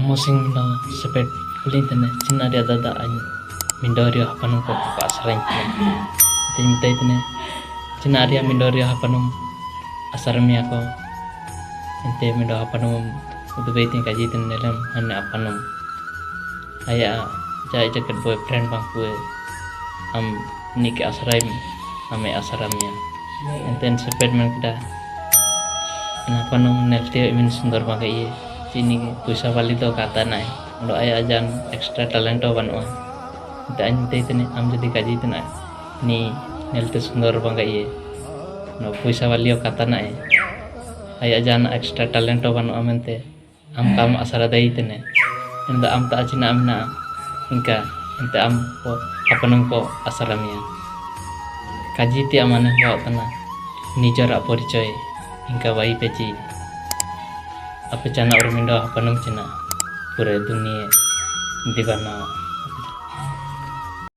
mosing no sepet kulin tene cina dia dada an mindorio hapanum ko asrain tene tim tai tene cina dia mindorio hapanum asarmia ko ente mindo hapanum udu beitin kaji tene nelam hanne hapanum aya jai jaket boyfriend bang kue am nik asraim ame asaramnya enten sepet man kita kenapa nung nelte imin sundar pakai ye sini puisa wali to kata nai do aya ajan extra talento banua dan te tene am jadi kaji tena ni nelte sundar pakai ye no puisa wali kata nai aya ajan extra talento banua mente am kam asara dai tene enda am ta acina amna ingka ente am ko apa nung ko asaramnya kaji ti amana ko tana nijara poricoy ingka wai peci apa cana urmindo apa nung cina pura dunia di bana